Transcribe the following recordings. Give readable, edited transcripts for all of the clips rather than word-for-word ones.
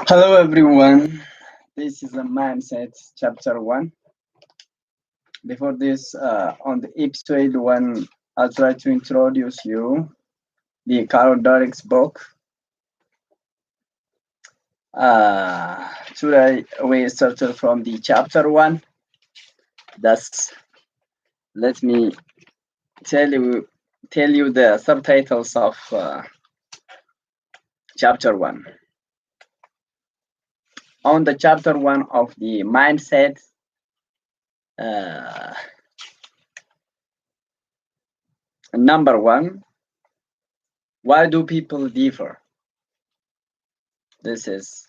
Hello everyone, this is a mindset chapter 1. Before this, on the episode 1, I'll try to introduce you the Carol Dweck's book. Today we started from the chapter 1. That's let me tell you the subtitles of chapter 1. On the chapter 1 of the mindset, uh, number 1, why do people differ? This is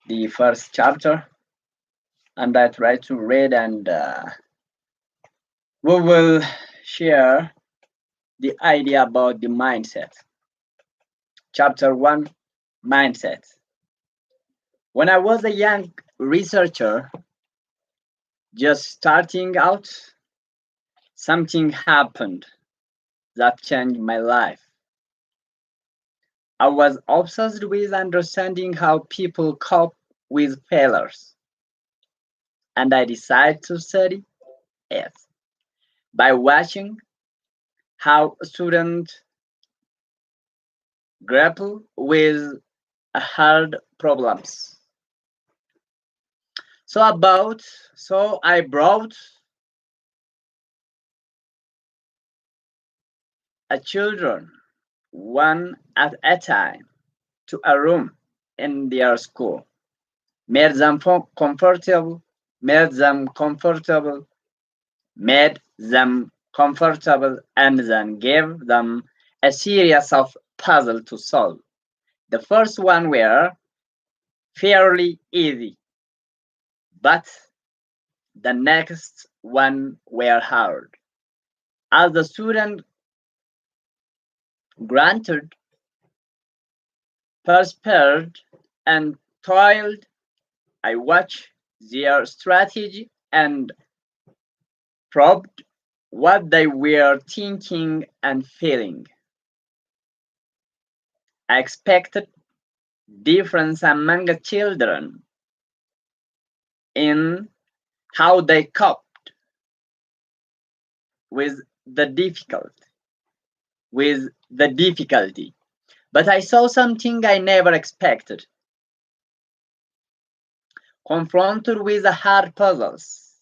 the first chapter, and I try to read, and we will share the idea about the mindset. Chapter 1, mindset. When I was a young researcher just starting out, something happened that changed my life. I was obsessed with understanding how people cope with failures, and I decided to study it by watching how students grapple with hard problems. So I brought a children one at a time to a room in their school, made them comfortable, made them comfortable, made them comfortable, and then gave them a series of puzzles to solve. The first one were fairly easy, but the next one were hard. As the student granted, persevered, and toiled, I watched their strategy and probed what they were thinking and feeling. I expected difference among the children in how they coped with the difficulty. But I saw something I never expected. Confronted with the hard puzzles,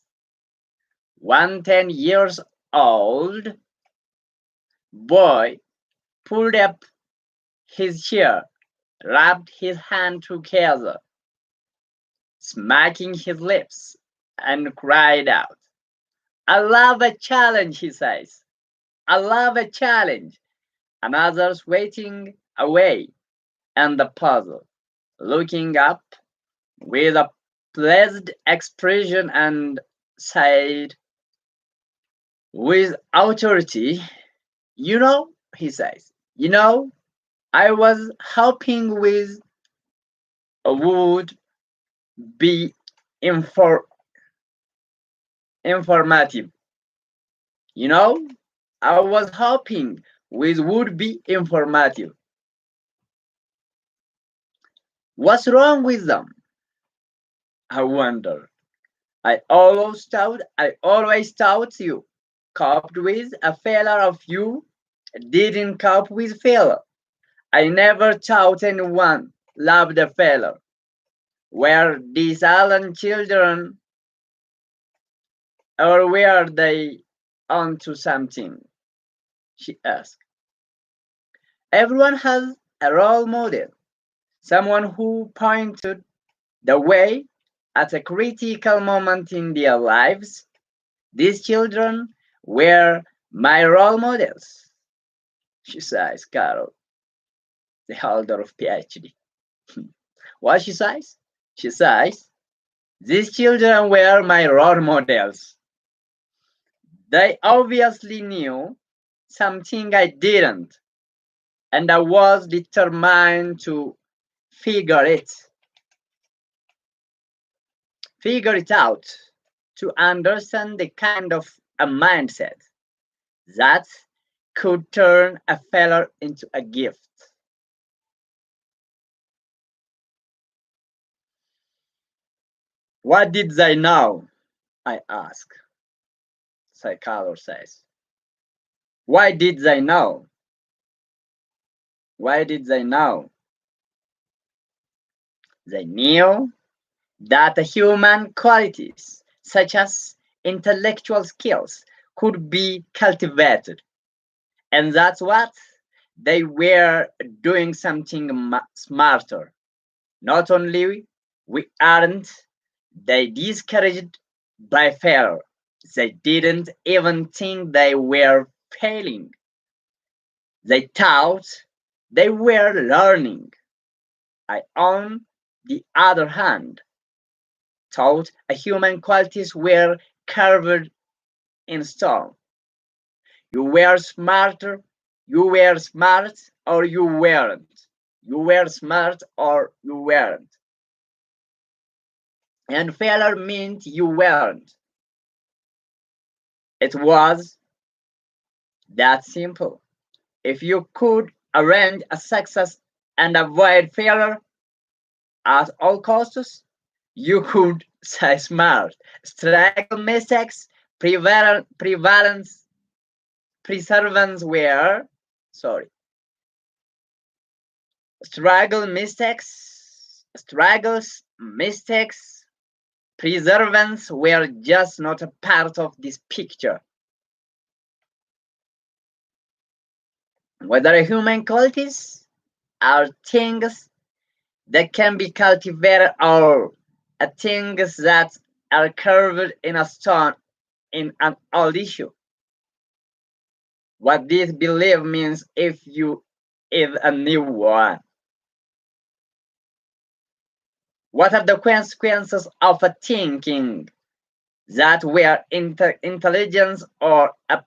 one 10 years old boy pulled up his chair, rubbed his hands together, smacking his lips, and cried out, "I love a challenge," he says. "I love a challenge." And others waiting away and the puzzle, looking up with a pleased expression and said with authority, he says, I was hoping with would be informative. You know, I was hoping with would be informative. What's wrong with them? I wonder. I always thought you coped with a failure of you didn't cope with failure. I never thought anyone loved a failure. Were these Allen children or were they onto something? She asked. Everyone has a role model, someone who pointed the way at a critical moment in their lives. These children were my role models, she says, Carol, the holder of PhD. What she says? She says, these children were my role models. They obviously knew something I didn't, and I was determined to figure it figure it out, to understand the kind of a mindset that could turn a failure into a gift. What did they know? I ask. Psychologist says. Why did they know? Why did they know? They knew that human qualities, such as intellectual skills, could be cultivated. And that's what they were doing something smarter. Not only we aren't they discouraged by failure, they didn't even think they were failing. They thought they were learning. I, on the other hand, thought human qualities were carved in stone. You were smarter, you were smart, or you weren't. You were smart or you weren't. And failure meant you weren't. It was that simple. If you could arrange a success and avoid failure at all costs, you could say smart. Struggle, mistakes, prevalence, perseverance were, sorry, struggles, mistakes, perseverance were just not a part of this picture. Whether human qualities are things that can be cultivated or things that are carved in a stone in an old issue. What this belief means if you is a new one. What are the consequences of a thinking that where intelligence or a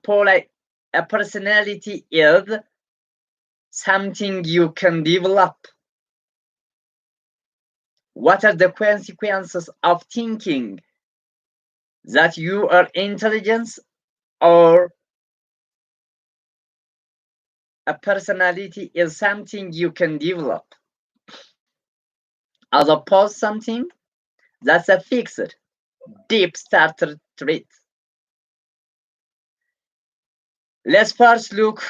personality is something you can develop? What are the consequences of thinking that you are intelligence or a personality is something you can develop, as opposed to something that's a fixed, deep starter trait? Let's first look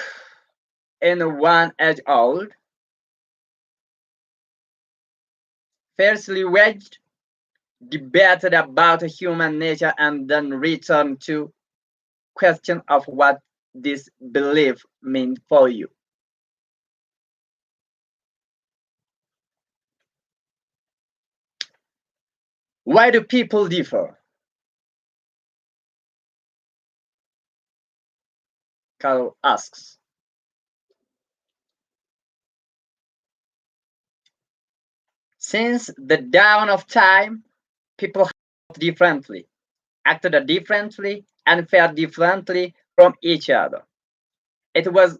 in one age old, firstly wedged, debated about human nature, and then return to question of what this belief means for you. Why do people differ? Carl asks. Since the dawn of time, people have differently, acted differently, and felt differently from each other. It was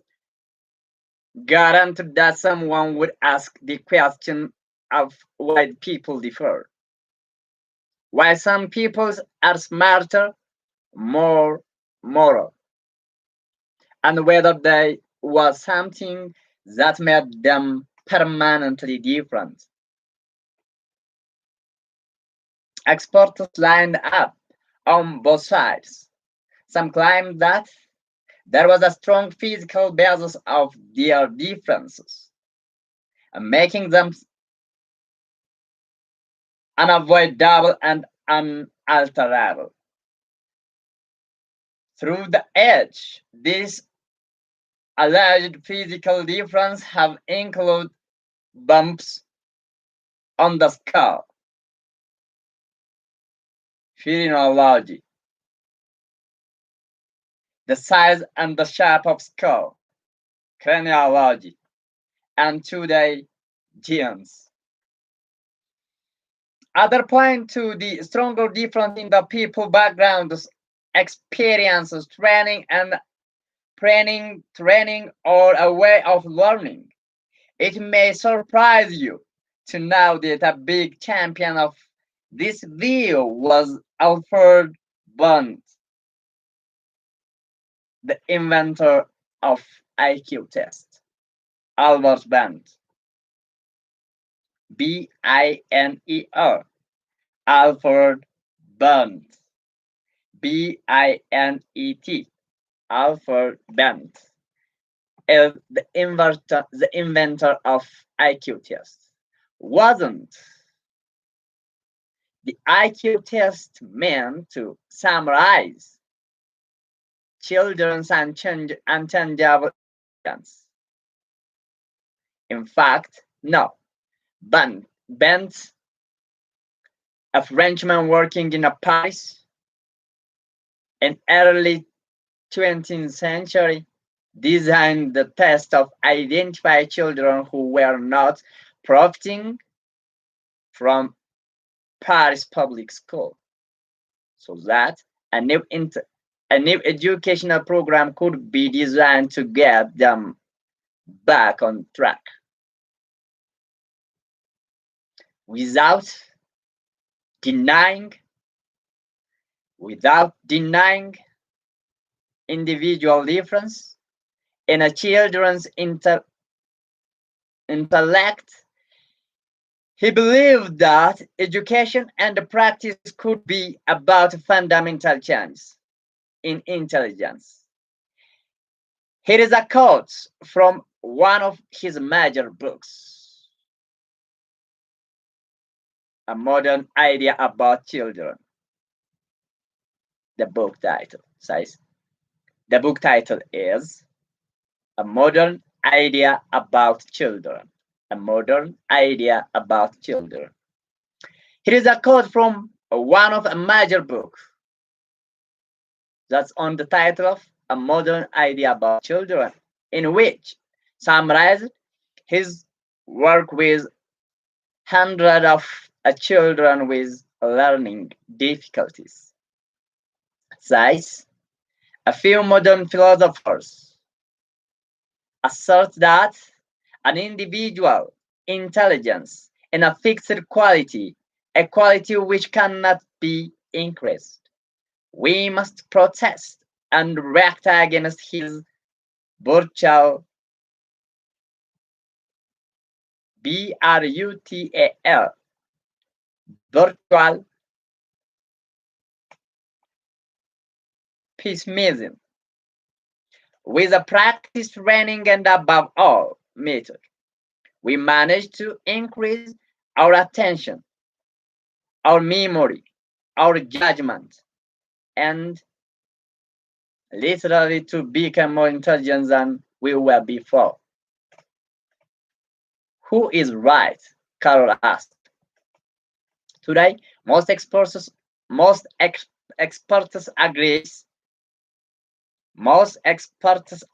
guaranteed that someone would ask the question of why people differ. Why some people are smarter, more moral, and whether there was something that made them permanently different. Experts lined up on both sides. Some claimed that there was a strong physical basis of their differences, making them unavoidable and unalterable. Through the age, these alleged physical differences have included bumps on the skull, phrenology, the size and the shape of skull, craniology, and today, genes. Other point to the stronger difference in the people backgrounds, experiences, training, or a way of learning. It may surprise you to know that a big champion of this view was Alfred Bund, the inventor of IQ test. Albert Bund, Biner, Alfred Bent, B-I-N-E-T, Alfred Bent, is the inventor of IQ test. Wasn't the IQ test meant to summarize children's unchangeable intelligence? In fact, no. Bent, a Frenchman working in Paris in early 20th century, designed the test of identify children who were not profiting from Paris public school, so that a new educational program could be designed to get them back on track without denying individual difference in a children's intellect. He believed that education and practice could be about fundamental change in intelligence. Here is a quote from one of his major books, A Modern Idea About Children. The book title is A Modern Idea About Children. A Modern Idea About Children. Here is a quote from one of a major book that's on the title of A Modern Idea About Children, in which summarized his work with hundreds of children with learning difficulties. Says, a few modern philosophers assert that an individual intelligence in a fixed quality, a quality which cannot be increased. We must protest and react against his brutal, B-R-U-T-A-L, virtual pessimism, with a practice training and above all method. We manage to increase our attention, our memory, our judgment, and literally to become more intelligent than we were before. Who is right? Carol asked. Today, most experts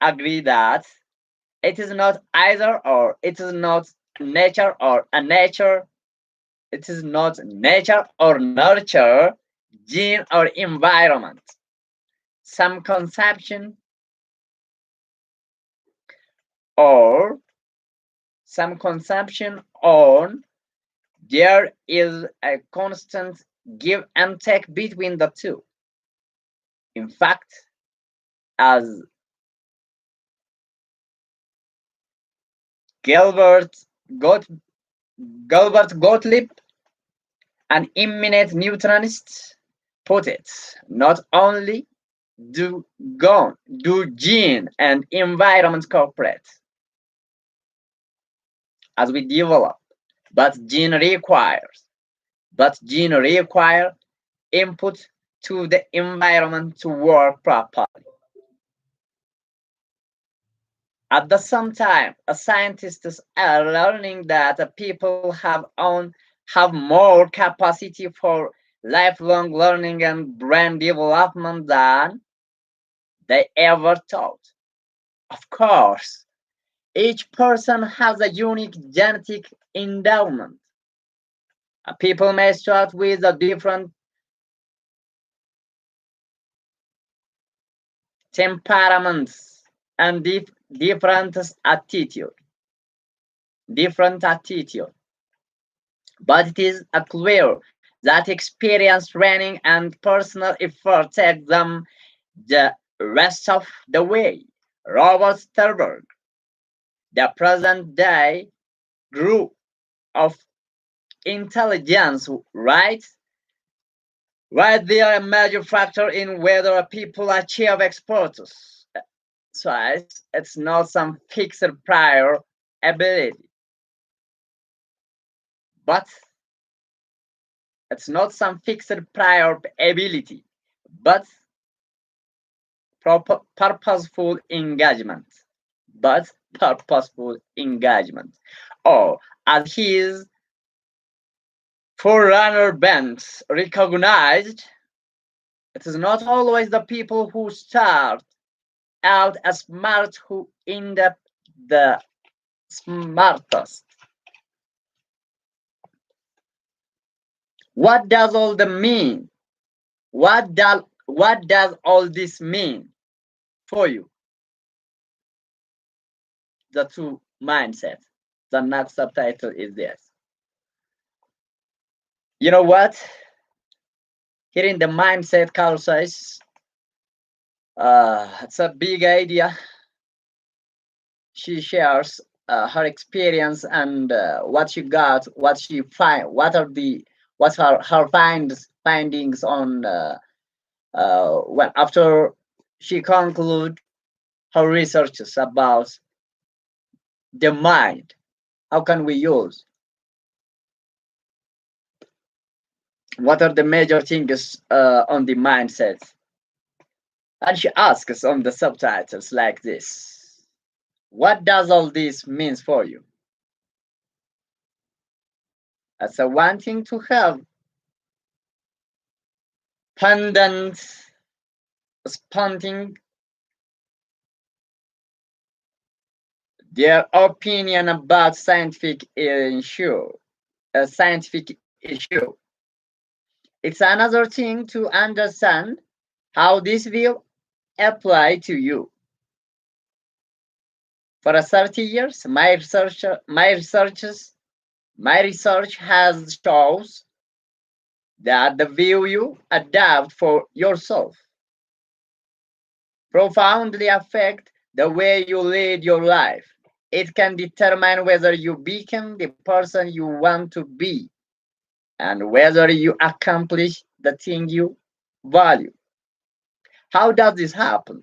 agree that it is not either or, it is not nature or a nature, it is not nature or nurture, gene or environment. Some conception on there is a constant give and take between the two. In fact, as Gilbert Gottlieb, an eminent Newtonist, put it, not only do gene and environment cooperate as we develop, but gene require input to the environment to work properly. At the same time, scientists are learning that people have more capacity for lifelong learning and brain development than they ever thought. Of course, each person has a unique genetic endowment. People may start with a different temperaments and different attitude. But it is clear that experience, training, and personal effort take them the rest of the way. Robert Sternberg, the present-day group of intelligence, writes Right, they are a major factor in whether people achieve expertise. So it's not some fixed prior ability, but it's not some fixed prior ability, but purposeful engagement. But purposeful engagement. Or as his forerunner bands recognized, it is not always the people who start out as smart who end up the smartest. What does all the mean? What does all this mean for you? The two mindsets. The next subtitle is this. You know what? Here in the mindset says, it's a big idea. She shares her experience and what she got, what she find, what's her findings on well after she conclude her researches about the mind. How can we use? What are the major things on the mindset? And she asks on the subtitles like this: what does all this means for you? As a wanting to have pendant spending their opinion about scientific issue. It's another thing to understand how this will apply to you. For 30 years, my research has shows that the view you adapt for yourself profoundly affect the way you lead your life. It can determine whether you become the person you want to be and whether you accomplish the thing you value. How does this happen?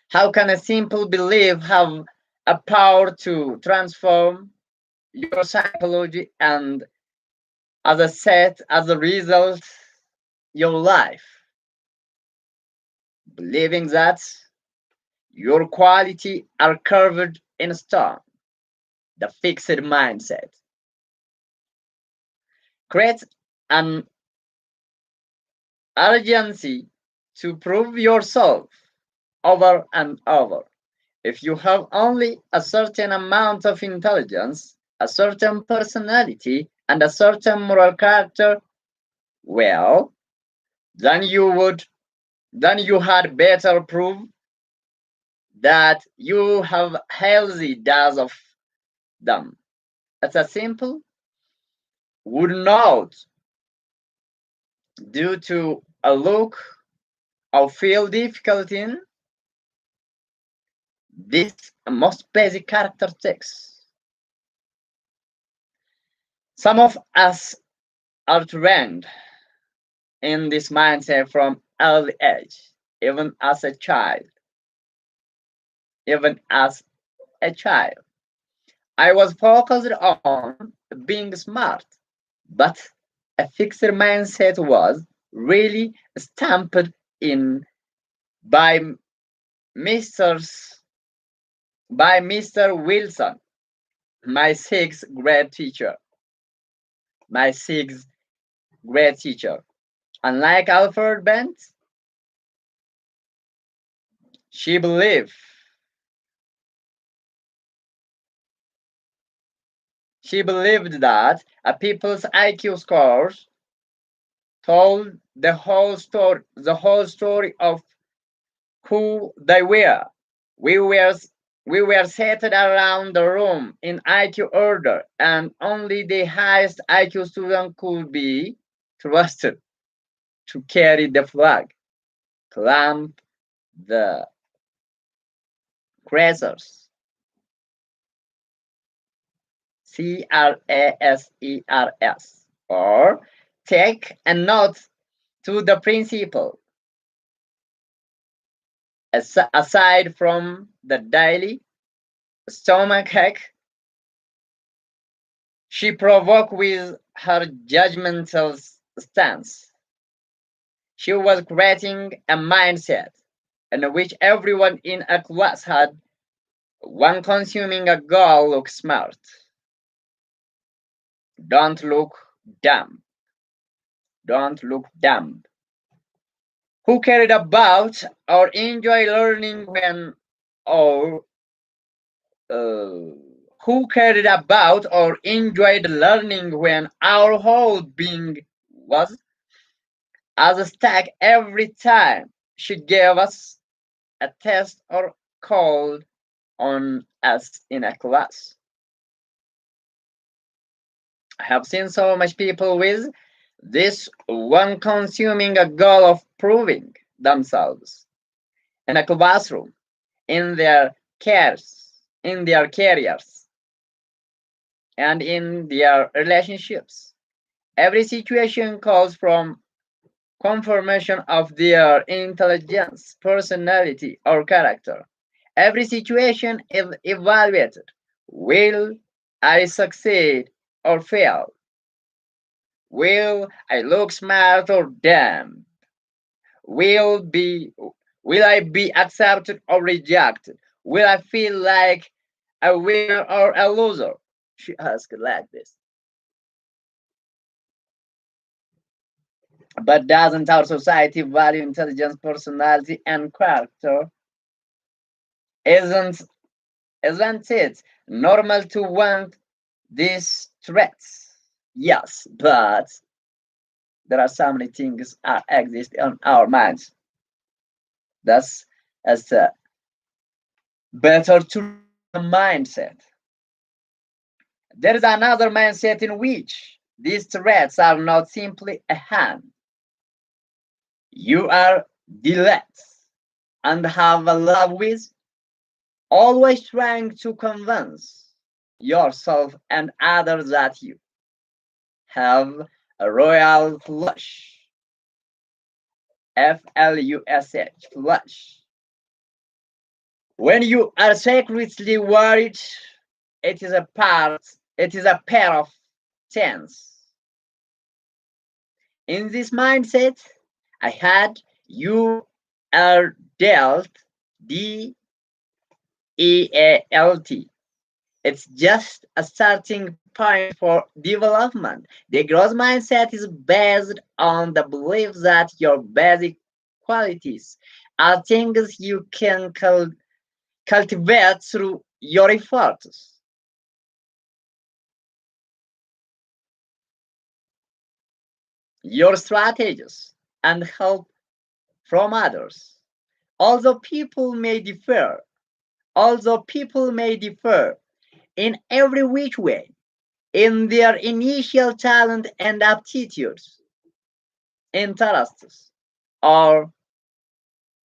How can a simple belief have a power to transform your psychology and, as a result, your life? Believing that your quality are carved in stone, the fixed mindset, creates an urgency to prove yourself over and over. If you have only a certain amount of intelligence, a certain personality, and a certain moral character, well, then you had better prove that you have healthy dose of them. It's a simple would not due to a look or feel difficult in this most basic characteristics. Some of us are trained in this mindset from early age, even as a child. Even as a child, I was focused on being smart, but a fixed mindset was really stamped in by Mr. Mr. Wilson, my sixth grade teacher. My sixth grade teacher. Unlike Alfred Bent, she believed she believed that a people's IQ scores told the whole story of who they were. We were we were seated around the room in IQ order, and only the highest IQ student could be trusted to carry the flag, clamp the crasers, CRASERS, or take a note to the principal. Aside from the daily stomachache she provoked with her judgmental stance, she was creating a mindset in which everyone in a class had one consuming a goal: look smart, don't look dumb, don't look dumb. Who cared about or enjoy learning when or uh, who cared about or enjoyed learning when our whole being was as stake every time she gave us a test or called on us in a class? I have seen so much people with this one consuming a goal of proving themselves in a classroom, in their careers, and in their relationships. Every situation calls from confirmation of their intelligence, personality, or character. Every situation is evaluated. Will I succeed or fail? Will I look smart or dumb? Will be will I be accepted or rejected? Will I feel like a winner or a loser? She asked like this. But doesn't our society value intelligence, personality, and character? Isn't isn't it normal to want these traits? Yes, but there are so many things that exist in our minds. That's as better to read the mindset. There is another mindset in which these traits are not simply a hand. You are dealt and have a love with, always trying to convince yourself and others that you have a royal flush. FLUSH, flush. When you are secretly worried, it is a pair of tens. In this mindset, I had you are dealt, DEALT. It's just a starting point for development. The growth mindset is based on the belief that your basic qualities are things you can cultivate through your efforts. Your strategies and help from others. Although people may differ, although people may differ in every which way, in their initial talent and aptitudes, interests, or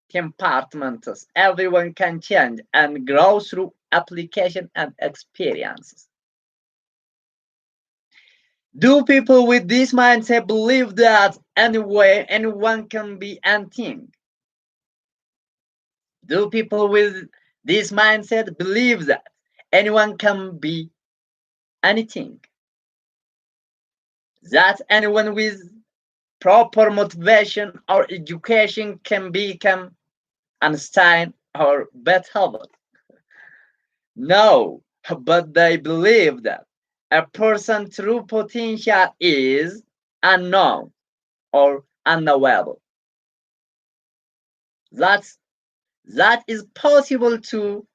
temperaments, everyone can change and grow through application and experiences. Do people with this mindset believe that anyway anyone can be anything? Do people with this mindset believe that anyone can be anything? That anyone with proper motivation or education can become Einstein or Beethoven? No, but they believe that a person's true potential is unknown or unknowable. That's that is possible to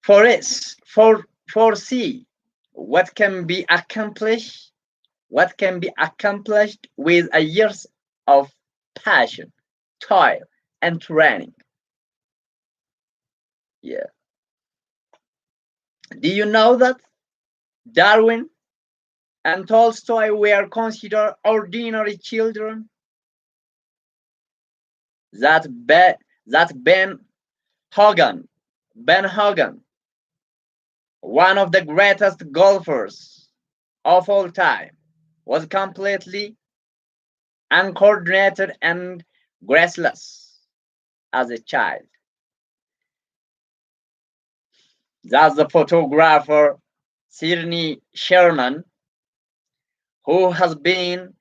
foresee what can be accomplished, with a years of passion, toil, and training. Yeah. Do you know that Darwin and Tolstoy were considered ordinary children? That Hogan, Ben Hogan, one of the greatest golfers of all time, was completely uncoordinated and graceless as a child. That's the photographer Sidney Sherman, who has been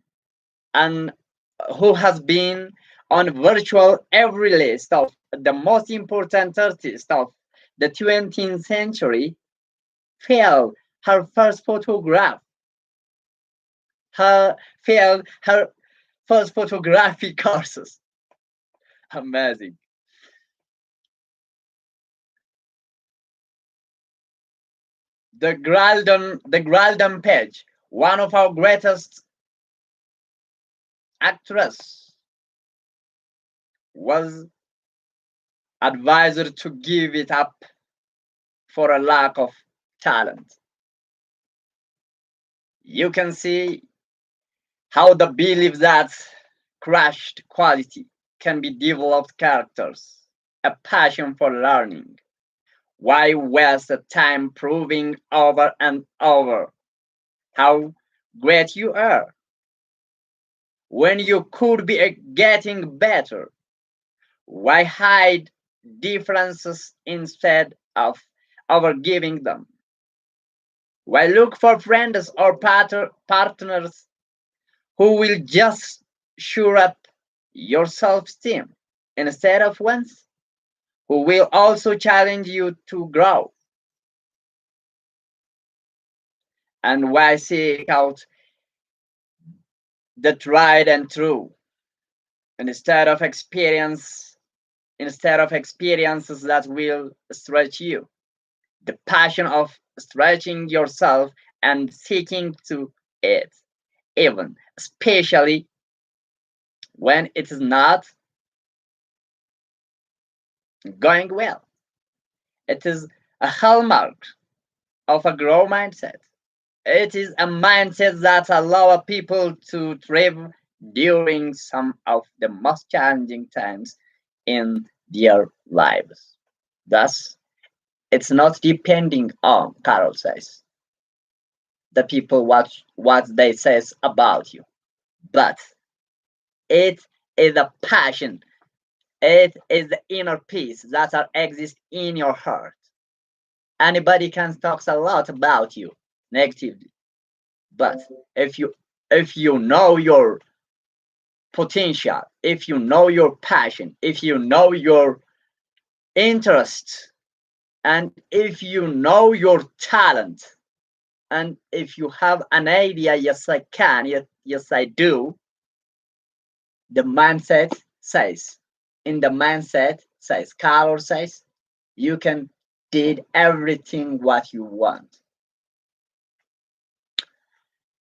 and who has been on virtual every list of the most important artists of the 20th century, failed her first photograph. Her failed her first photography courses. Amazing. The Graldon Page, one of our greatest actress, was advised to give it up for a lack of talent. You can see how the belief that crushed quality can be developed characters, a passion for learning. Why waste the time proving over and over how great you are when you could be getting better? Why hide differences instead of overgiving them? Why look for friends or partners who will just shore up your self-esteem instead of ones who will also challenge you to grow? And why seek out the tried and true instead of experiences that will stretch you? The passion of stretching yourself and seeking to it, even especially when it is not going well. It is a hallmark of a growth mindset. It is a mindset that allows people to thrive during some of the most challenging times in their lives. Thus, it's not depending on, Carol says, the people what they says about you, but it is a passion. It is the inner peace that are exist in your heart. Anybody can talk a lot about you negatively, but if you if you know your potential, if you know your passion, if you know your interest, and if you know your talent, and if you have an idea, yes I can, yes I do, the mindset says, in the mindset says, Carol says, you can did everything what you want.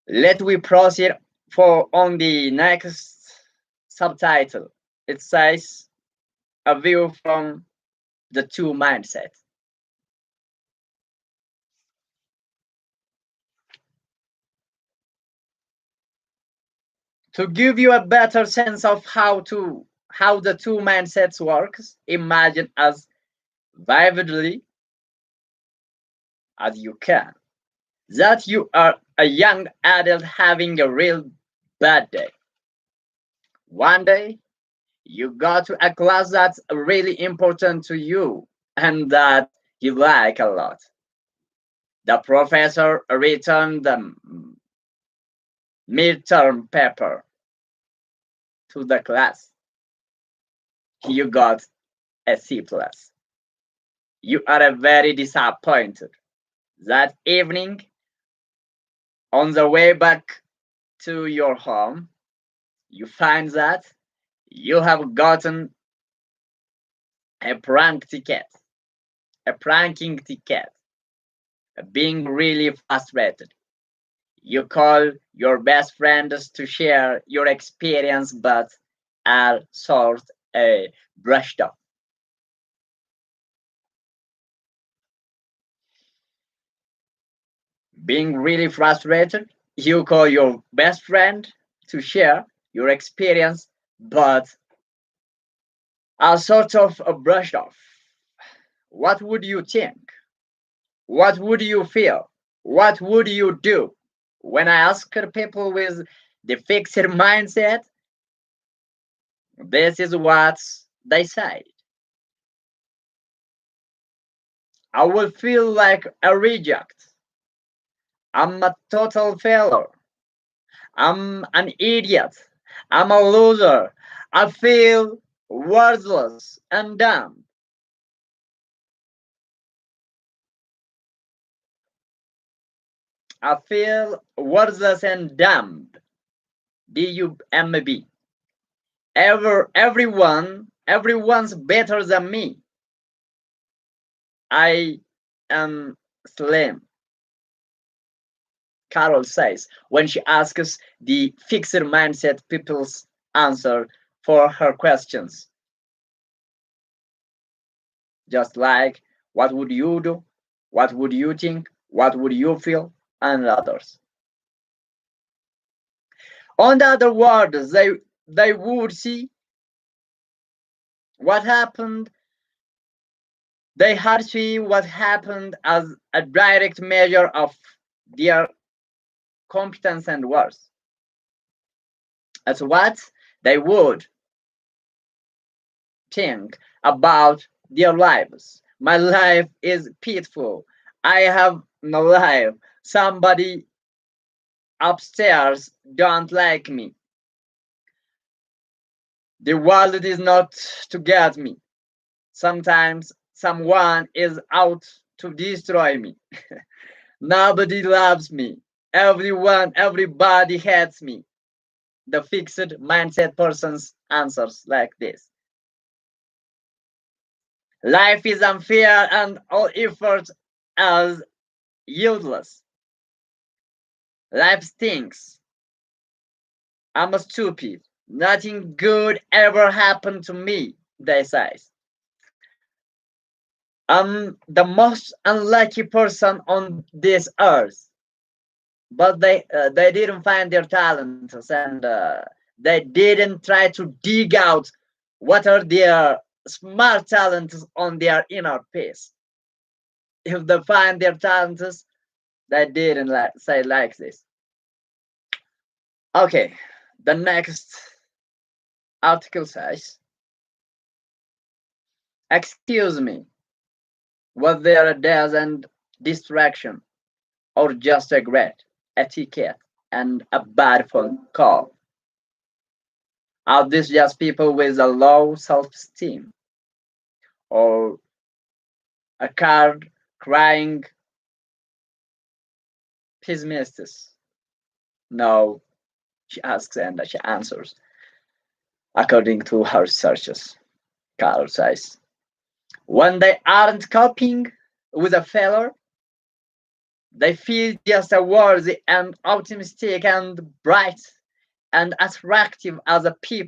Let we proceed for on the next subtitle. It says a view from the two mindsets. To give you a better sense of how the two mindsets works, imagine as vividly as you can that you are a young adult having a real bad day. One day you go to a class that's really important to you and that you like a lot. The professor returned the midterm paper to the class. You got a C plus. You are very disappointed. That evening, on the way back to your home, you find that you have gotten a pranking ticket, being really frustrated. You call your best friends to share your experience, but are sort of brushed off. Being really frustrated, you call your best friend to share your experience, but are sort of brushed off. What would you think? What would you feel? What would you do? When I ask people with the fixed mindset, this is what they say. I will feel like a reject. I'm a total failure. I'm an idiot. I'm a loser. I feel worthless and dumb. I feel worthless and dumb. DUMB. Everyone's better than me. I am slim, Carol says when she asks the fixed mindset people's answer for her questions. Just like, what would you do? What would you think? What would you feel? And others. On the other words, they would see what happened. They had to see what happened as a direct measure of their competence and worth. That's what they would think about their lives. My life is pitiful. I have no life. Somebody upstairs don't like me. The world is not to get me. Sometimes someone is out to destroy me. Nobody loves me. Everybody hates me. The fixed mindset person's answers like this. Life is unfair and all effort is useless. Life stinks. I'm stupid. Nothing good ever happened to me, they say. I'm the most unlucky person on this earth. But they didn't find their talents, and they didn't try to dig out what are their smart talents on their inner peace. If they find their talents, they didn't say like this. Okay, the next article says, excuse me, was there a dash and distraction, or just a great etiquette and a bad phone call? Are these just people with a low self-esteem, or a card crying pessimists? No, she asks and she answers. According to her researches, Carol says, when they aren't coping with a failure, they feel just as worthy and optimistic and bright and attractive as the people